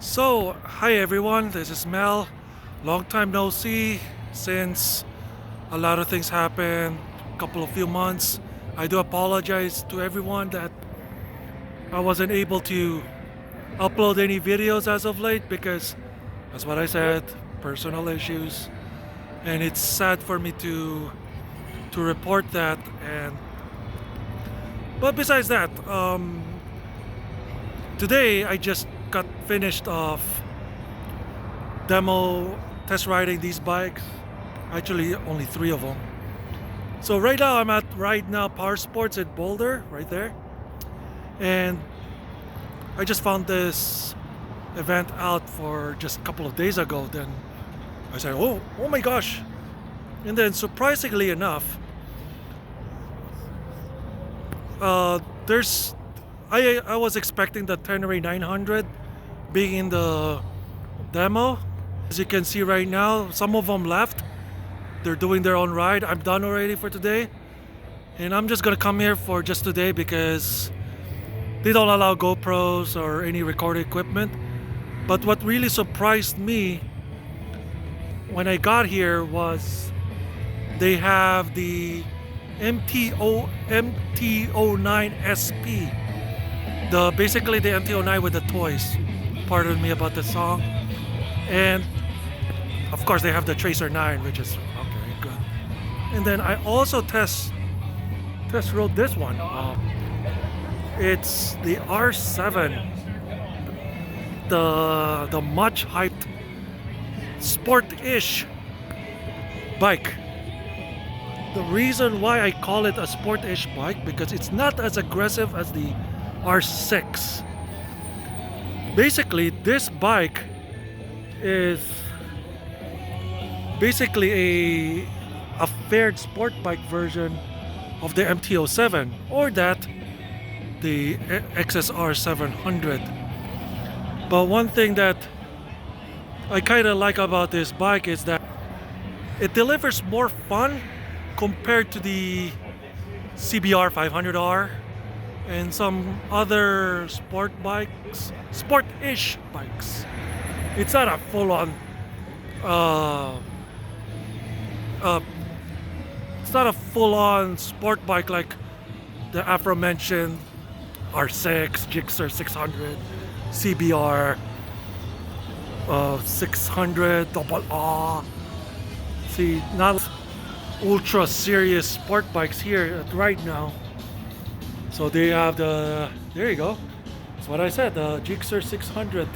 So, hi everyone, this is Mel. Long time no see since a lot of things happened, few months. I do apologize to everyone that I wasn't able to upload any videos as of late because that's what I said, personal issues. And it's sad for me to report that. And but besides that, today I just got finished off demo test riding these bikes. Actually, only three of them. So right now I'm at Right Now Power Sports at Boulder, right there. And I just found this event out for just a couple of days ago. Then I said, oh my gosh. And then surprisingly enough, there's I was expecting the Tenere 900 being in the demo. As you can see right now, some of them left. They're doing their own ride. I'm done already for today. And I'm just gonna come here for just today because they don't allow GoPros or any recording equipment. But what really surprised me when I got here was they have the MT09 SP. Basically the MT09 with the toys. Pardon me about the song. And of course they have the Tracer 9, which is okay, good. And then I also test rode this one. It's the R7, the much hyped sport-ish bike. The reason why I call it a sport-ish bike because it's not as aggressive as the R6. Basically, this bike is basically a fared sport bike version of the MT07 or the XSR 700. But one thing that I kind of like about this bike is that it delivers more fun compared to the CBR 500R and some other sport-ish bikes. It's not a full-on it's not a full-on sport bike like the aforementioned R6, Gixxer 600, CBR 600, double R. See, not ultra serious sport bikes here right now. So they have there you go. That's what I said, the Gixxer 600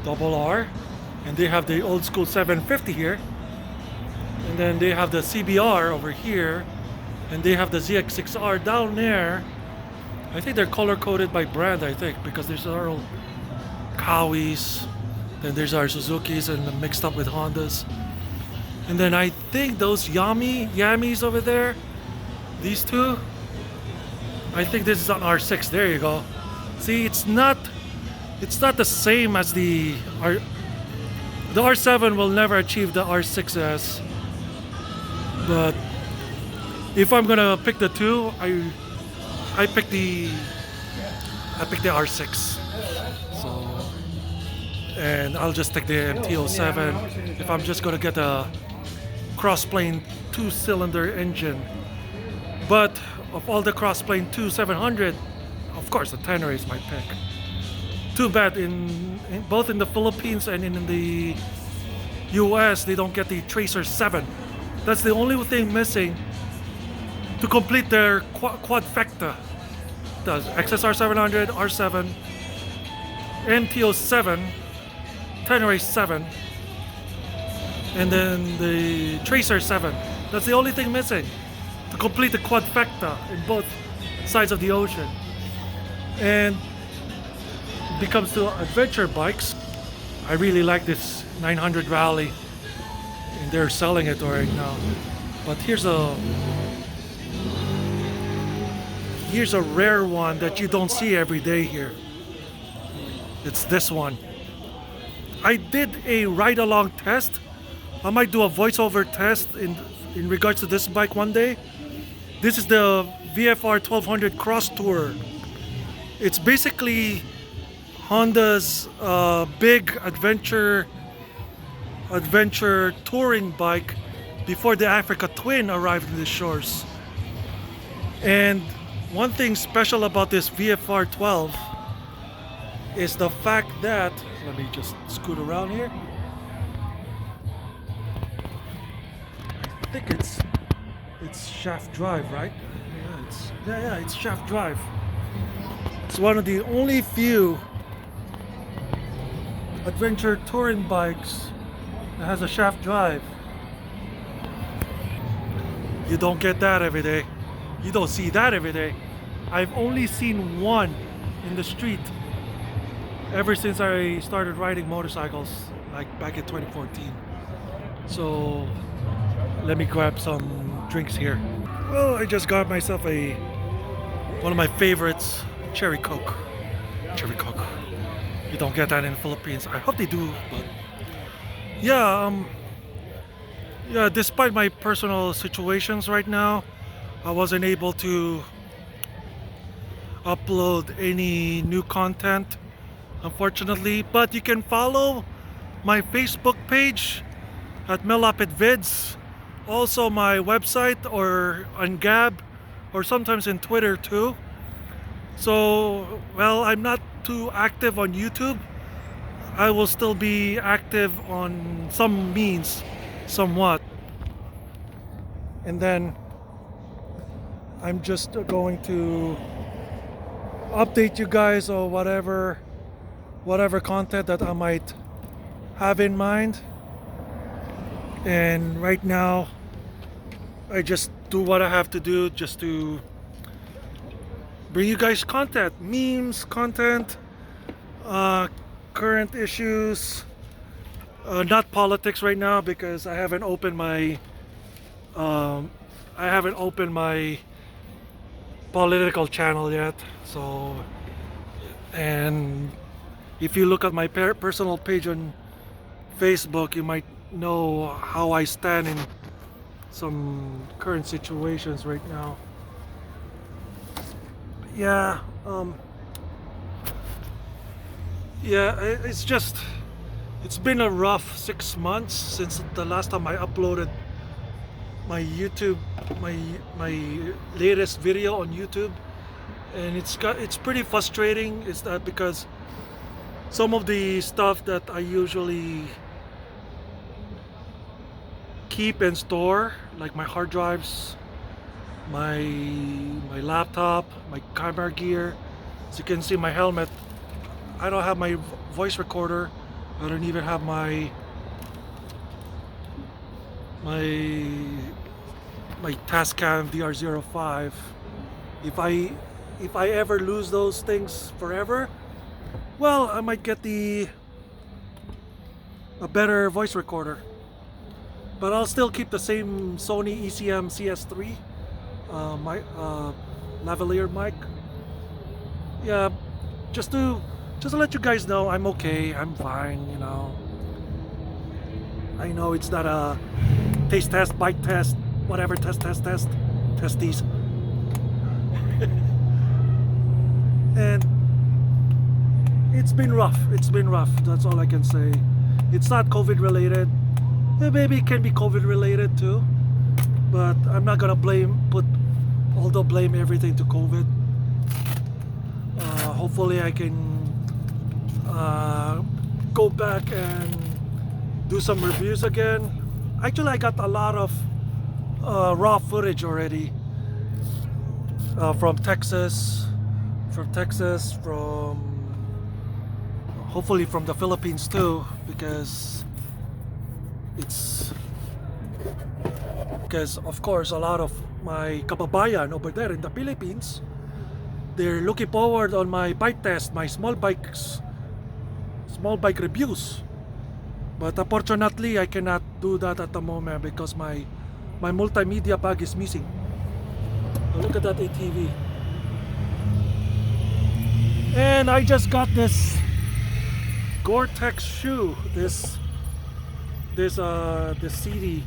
double R. And they have the old school 750 here. And then they have the CBR over here. And they have the ZX6R down there. I think they're color coded by brand, I think, because there's our Kawi's, then there's our Suzuki's and mixed up with Hondas. And then I think those Yamis over there, these two, I think this is an R6. There you go. See, it's not the same as the R7 will never achieve the R6s. But if I'm gonna pick the two, I pick the R6. So, and I'll just take the MT07 if I'm just gonna get a cross-plane 2-cylinder engine. But of all the cross-plane 700, of course the Tenere is my pick. Too bad both in the Philippines and in the US they don't get the Tracer 7. That's the only thing missing to complete their quadfecta. The XSR 700, R7, MT07, Tenere 7, and then the Tracer 7. That's the only thing missing to complete the quadfecta in both sides of the ocean. And when it comes to adventure bikes, I really like this 900 Rally, and they're selling it right now. But here's a rare one that you don't see every day here. It's this one. I did a ride-along test. I might do a voiceover test in regards to this bike one day. This is the VFR 1200 Cross Tour. It's basically Honda's big adventure touring bike before the Africa Twin arrived in the shores. And one thing special about this VFR 12 is the fact that, let me just scoot around here. I think it's shaft drive, right? Yeah, it's shaft drive. It's one of the only few adventure touring bikes that has a shaft drive. You don't get that every day. You don't see that every day. I've only seen one in the street ever since I started riding motorcycles, like back in 2014. So let me grab some drinks here. Well, I just got myself one of my favorites, cherry coke. Cherry coke. You don't get that in the Philippines. I hope they do, but yeah. Yeah. Despite my personal situations right now, I wasn't able to upload any new content, unfortunately. But you can follow my Facebook page at Lapid Vids. Also my website or on Gab or sometimes in Twitter too. So, well, I'm not too active on YouTube. I will still be active on some means, somewhat. And then I'm just going to update you guys on whatever content that I might have in mind. And right now I just do what I have to do just to bring you guys content, memes, content, current issues, not politics right now because I haven't opened my political channel yet. So, and if you look at my personal page on Facebook, you might know how I stand in some current situations right now. Yeah, it's been a rough 6 months since the last time I uploaded my YouTube, my latest video on YouTube, and it's pretty frustrating. Is that because some of the stuff that I usually keep and store, like my hard drives, my laptop, my camera gear. As you can see, my helmet, I don't have my voice recorder. I don't even have my Tascam VR05. If I ever lose those things forever, well, I might get a better voice recorder. But I'll still keep the same Sony ECM CS3 lavalier mic. Yeah, just to let you guys know I'm okay, I'm fine, you know. I know it's not a taste test, bite test, whatever, test these. And it's been rough, that's all I can say. It's not COVID related. Maybe it can be COVID related too, but I'm not gonna put all the blame everything to COVID. Hopefully I can go back and do some reviews again. Actually, I got a lot of raw footage already from Texas, from hopefully from the Philippines too, because of course a lot of my kababayan over there in the Philippines, they're looking forward on my bike test, my small bike reviews. But unfortunately I cannot do that at the moment because my multimedia bag is missing. Oh, look at that ATV. And I just got this Gore-Tex shoe, this CD,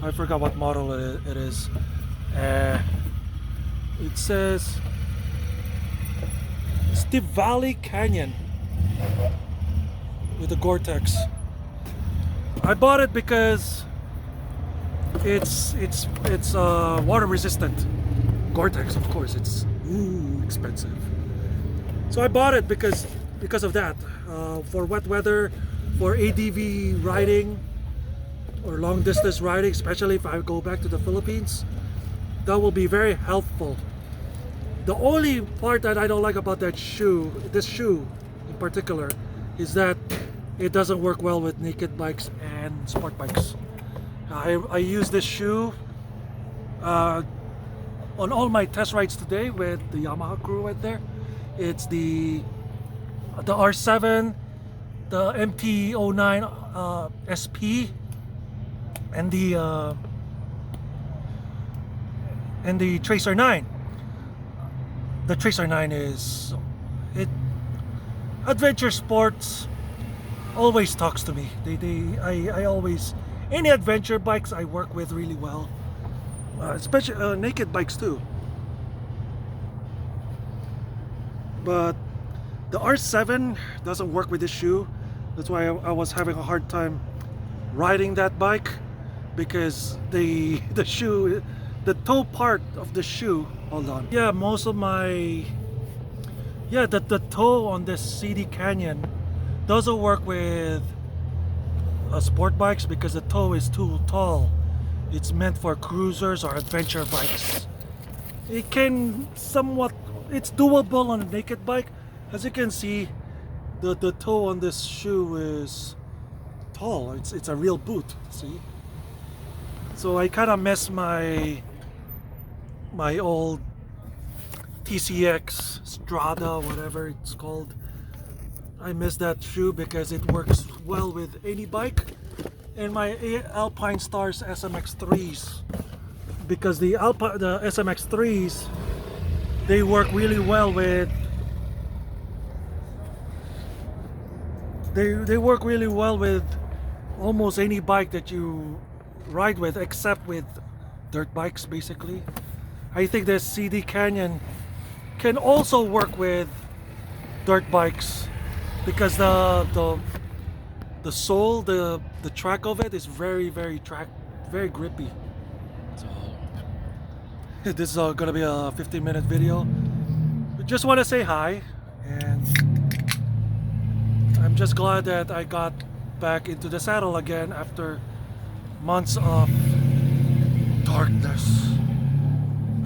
I forgot what model it is. It says Steep Valley Canyon. with the Gore-Tex. I bought it because it's water resistant. Gore-Tex, of course, it's expensive. So I bought it because of that. For wet weather, for ADV riding or long distance riding, especially if I go back to the Philippines, that will be very helpful. The only part that I don't like about this shoe in particular, is that it doesn't work well with naked bikes and sport bikes. I use this shoe on all my test rides today with the Yamaha crew right there. It's the R7, the MT-09 SP, and the Tracer 9. The Tracer 9 is adventure sports always talks to me. I always, any adventure bikes I work with really well, especially naked bikes too. But the R7 doesn't work with this shoe. That's why I was having a hard time riding that bike, because the shoe, the toe part of the shoe, hold on. Yeah, most of my, the toe on this CD Canyon doesn't work with sport bikes because the toe is too tall. It's meant for cruisers or adventure bikes. It can somewhat, it's doable on a naked bike. As you can see, the toe on this shoe is tall. It's a real boot, see? So I kind of miss my old TCX Strada, whatever it's called. I miss that shoe because it works well with any bike, and my Alpine Stars SMX3s, because the SMX3s, they work really well with they work really well with almost any bike that you ride with, except with dirt bikes basically. I think the CD Canyon can also work with dirt bikes because the sole, the track of it is very very grippy. So this is gonna be a 15-minute video. I just want to say hi, and I'm just glad that I got back into the saddle again after months of darkness,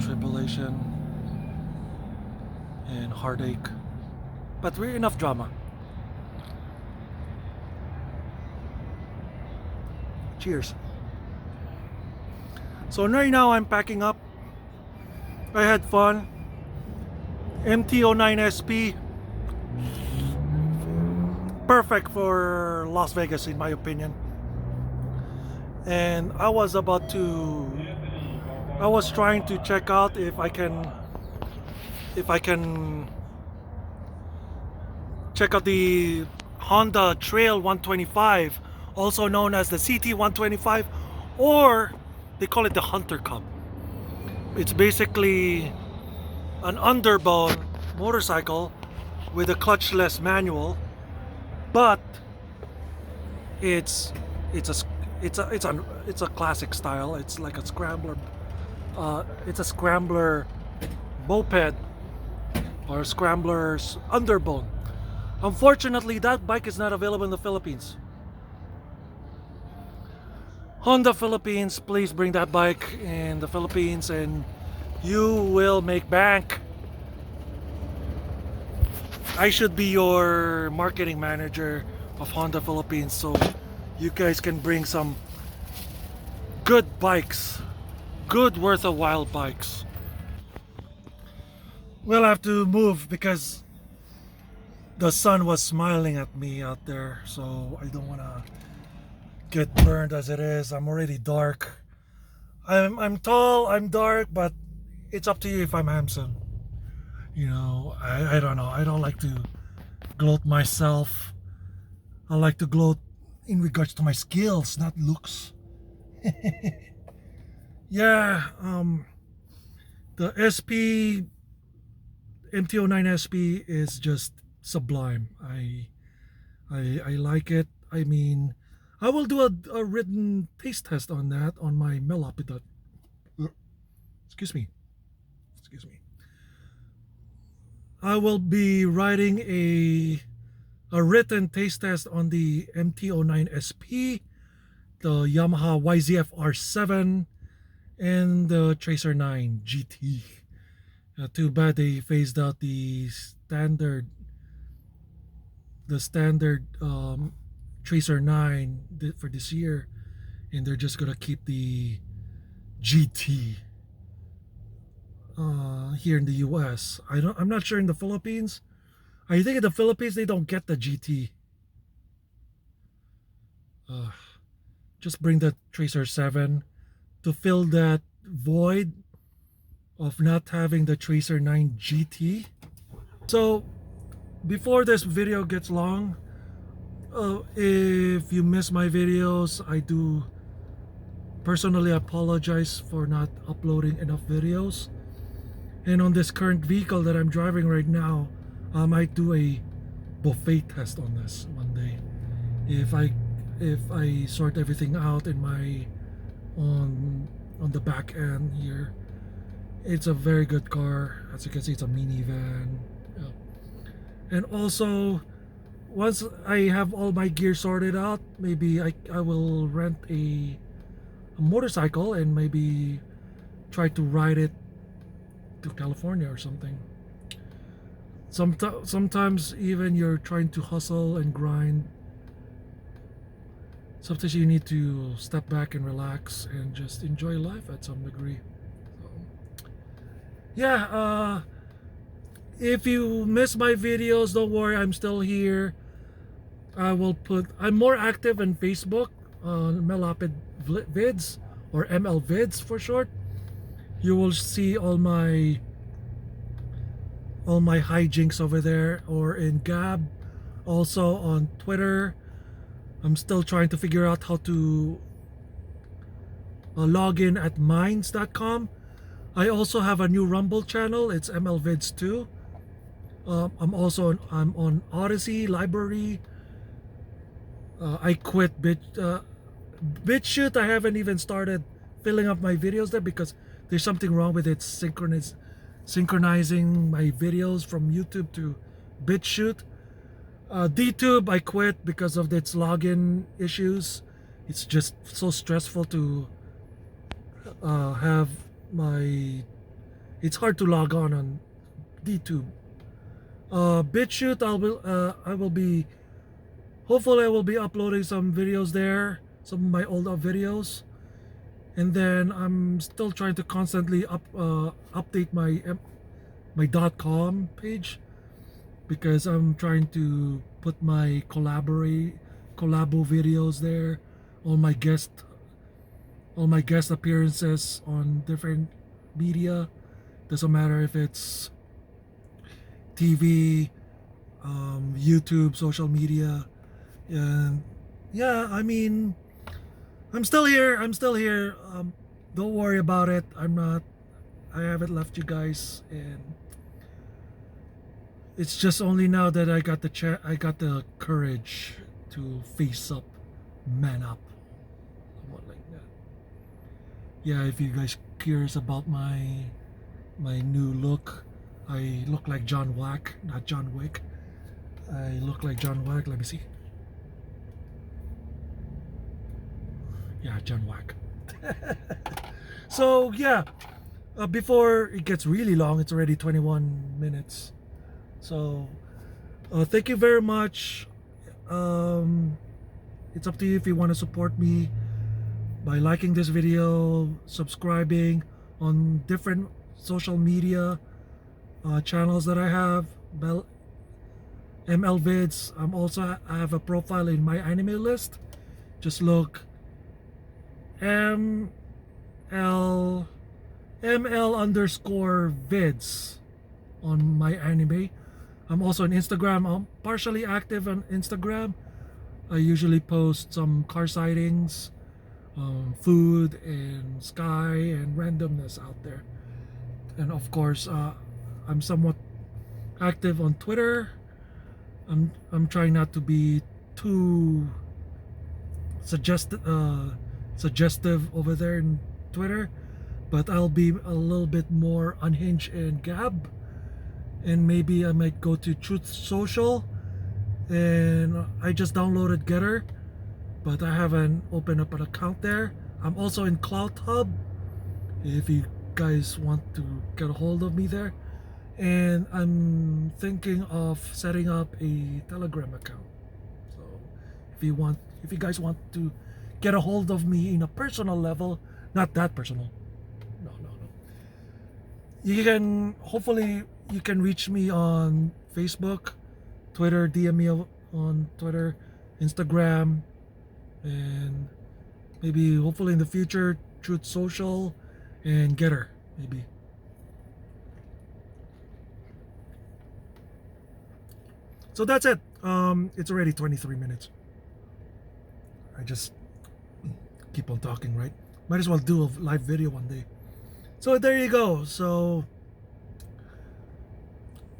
tribulation, and heartache. But we're enough drama. Cheers. So right now I'm packing up. I had fun. MT-09 SP, perfect for Las Vegas in my opinion. And I was trying to check out if I can check out the Honda Trail 125, also known as the CT 125, or they call it the Hunter Cup. It's basically an underbone motorcycle with a clutchless manual, but it's a classic style. It's like a scrambler. It's a scrambler moped or scrambler's underbone. Unfortunately, that bike is not available in the Philippines. Honda Philippines, please bring that bike in the Philippines and you will make bank. I should be your marketing manager of Honda Philippines, so you guys can bring some good bikes, good worth a while bikes. We'll have to move because the sun was smiling at me out there, so I don't want to get burned as it is. I'm already dark. I'm tall, I'm dark, but it's up to you if I'm handsome. You know, I don't know. I don't like to gloat myself. I like to gloat in regards to my skills, not looks. Yeah, the SP MT-09 SP is just sublime. I like it. I mean, I will do a written taste test on that on my Lapid. Excuse me. Excuse me. I will be writing a written taste test on the MT-09 SP, the Yamaha YZF R7, and the Tracer 9 GT. Too bad they phased out the standard Tracer 9 for this year, and they're just gonna keep the GT here in the US. I'm not sure in the Philippines. I think in the Philippines they don't get the GT. Uh, just bring the Tracer 7 to fill that void of not having the Tracer 9 GT. So before this video gets long, if you miss my videos, I do personally apologize for not uploading enough videos. And on this current vehicle that I'm driving right now, I might do a buffet test on this one day. If I sort everything out in my on the back end here. It's a very good car. As you can see, it's a minivan. Yeah. And also, once I have all my gear sorted out, maybe I will rent a motorcycle and maybe try to ride it to California or something. Sometimes even you're trying to hustle and grind. Sometimes you need to step back and relax and just enjoy life at some degree. So, yeah, if you miss my videos, don't worry, I'm still here. I'm more active on Facebook, on Lapid Vids, or ML Vids for short. You will see all my hijinks over there, or in Gab, also on Twitter. I'm still trying to figure out how to log in at minds.com. I also have a new Rumble channel. It's MLVids 2. I'm on Odyssey Library. I quit BitChute. I haven't even started filling up my videos there because there's something wrong with it synchronizing my videos from YouTube to BitChute. DTube I quit because of its login issues. It's just so stressful to have my. It's hard to log on DTube. BitChute I will be. Hopefully I will be uploading some videos there, some of my older videos, and then I'm still trying to constantly update my .com page, because I'm trying to put my collabo videos there, all my guest appearances on different media. Doesn't matter if it's TV, YouTube, social media, and yeah, I mean, I'm still here. Don't worry about it. I haven't left you guys, and it's just only now that I got the courage to face up, man up, somewhat like that. Yeah, if you guys curious about my new look, I look like John Wack, not John Wick. I look like John Wack. Let me see. Yeah, John Wack. So yeah, before it gets really long, it's already 21 minutes. So thank you very much. It's up to you if you want to support me by liking this video, subscribing on different social media channels that I have. ML Vids. I have a profile in my anime list. Just look ML _vids on my anime. I'm also on Instagram. I'm partially active on Instagram. I usually post some car sightings, food and sky and randomness out there. And of course, I'm somewhat active on Twitter. I'm trying not to be too suggestive over there in Twitter, but I'll be a little bit more unhinged and Gab, and maybe I might go to Truth Social. And I just downloaded Getter, but I haven't opened up an account there. I'm also in Cloud Hub if you guys want to get a hold of me there, and I'm thinking of setting up a Telegram account. So if you guys want to get a hold of me in a personal level, not that personal, no, you can, hopefully you can reach me on Facebook, Twitter, DM me on Twitter, Instagram, and maybe hopefully in the future Truth Social and Getter maybe. So that's it. It's already 23 minutes. I just keep on talking, right? Might as well do a live video one day. So there you go. So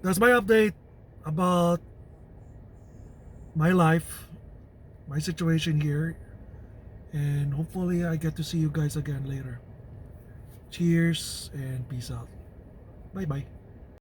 that's my update about my life, my situation here, and hopefully I get to see you guys again later. Cheers and peace out. Bye bye.